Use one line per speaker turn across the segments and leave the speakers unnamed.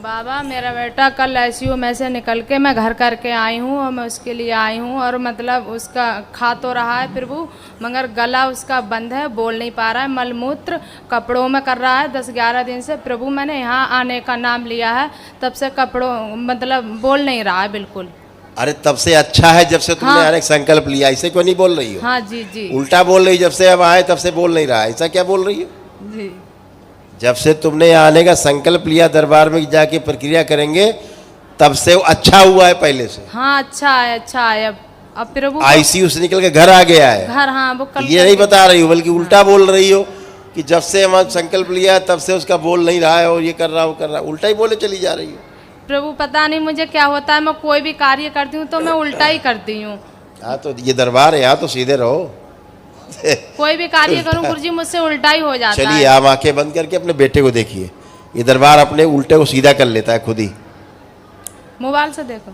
बाबा मेरा बेटा कल आईसीयू में से निकल के मैं घर करके आई हूँ और मैं उसके लिए आई हूँ और मतलब उसका खा तो रहा है प्रभु मगर गला उसका बंद है, बोल नहीं पा रहा है, मलमूत्र कपड़ों में कर रहा है 10-11 दिन से। प्रभु मैंने यहाँ आने का नाम लिया है तब से कपड़ों मतलब बोल नहीं रहा है बिल्कुल।
अरे तब से अच्छा है जब से तुमने
हाँ।
आने का संकल्प लिया, ऐसे क्यों नहीं बोल रही हो?
हाँ जी जी
उल्टा बोल रही, जब से अब आए तब से बोल नहीं रहा है, ऐसा क्या बोल रही हो?
जी।
जब से तुमने आने का संकल्प लिया दरबार में जाके प्रक्रिया करेंगे तब से वो अच्छा हुआ है पहले से।
हाँ अच्छा है अब प्रभु
आईसीयू से निकल के घर आ गया है।
घर हाँ वो कल
ये नहीं बता रही हो बल्कि उल्टा बोल रही हो कि जब से हम संकल्प लिया तब से उसका बोल नहीं रहा है और ये कर रहा वो कर रहा, उल्टा ही बोले चली जा रही हो।
प्रभु पता नहीं मुझे क्या होता है, मैं कोई भी कार्य करती हूँ तो मैं उल्टा ही करती हूँ।
हाँ तो ये दरबार है, यहाँ तो सीधे रहो।
कोई भी कार्य करूँ गुरुजी मुझसे उल्टा ही हो जाता है।
चलिए आप आंखें बंद करके अपने बेटे को देखिए, ये दरबार अपने उल्टे को सीधा कर लेता है खुद ही।
मोबाइल से देखो।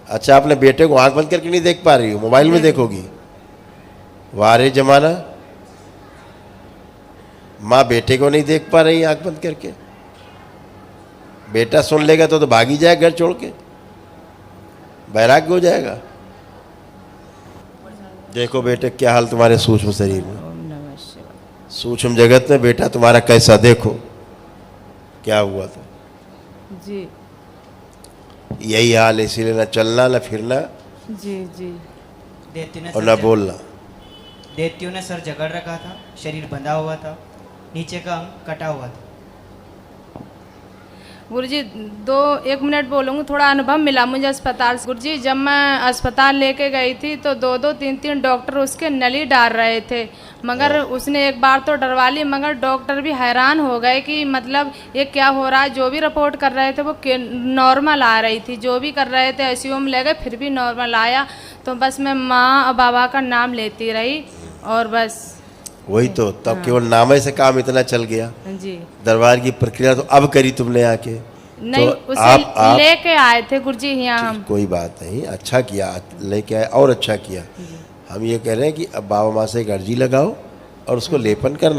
अच्छा अपने बेटे को आंख बंद करके नहीं देख पा रही हो, मोबाइल में देखोगी? वारे जमाना, माँ बेटे को नहीं देख पा रही आंख बंद करके। बेटा सुन लेगा तो भागी जाए घर छोड़ के, वैराग्य हो जाएगा। देखो बेटे क्या हाल तुम्हारे सूक्ष्म शरीर में, सूक्ष्म जगत में बेटा तुम्हारा कैसा, देखो क्या हुआ था
जी।
यही हाल, इसीलिए ना चलना ना फिरना
जी जी
और ना बोलना।
देवतियों ने सर जकड़ रखा था, शरीर बंधा हुआ था, नीचे का अंग कटा हुआ था।
गुरुजी 1 मिनट बोलूँगी, थोड़ा अनुभव मिला मुझे अस्पताल से। गुरुजी जब मैं अस्पताल लेके गई थी तो 2-2 3-3 डॉक्टर उसके नली डाल रहे थे, मगर उसने एक बार तो डरवा ली, मगर डॉक्टर भी हैरान हो गए कि मतलब ये क्या हो रहा है। जो भी रिपोर्ट कर रहे थे वो नॉर्मल आ रही थी, जो भी कर रहे थे आईसीयू में ले गए फिर भी नॉर्मल आया। तो बस मैं माँ और बाबा का नाम लेती रही और बस
वही तो, तब केवल नामे से काम इतना चल गया।
जी
दरबार की प्रक्रिया तो अब करी तुमने आके।
नहीं
तो
उसे
आप
लेके आए थे गुरुजी यहाँ हम।
कोई बात नहीं, अच्छा किया लेके आए और अच्छा किया। हम ये कह रहे हैं कि अब बाबा माँ से एक अर्जी लगाओ और उसको लेपन करना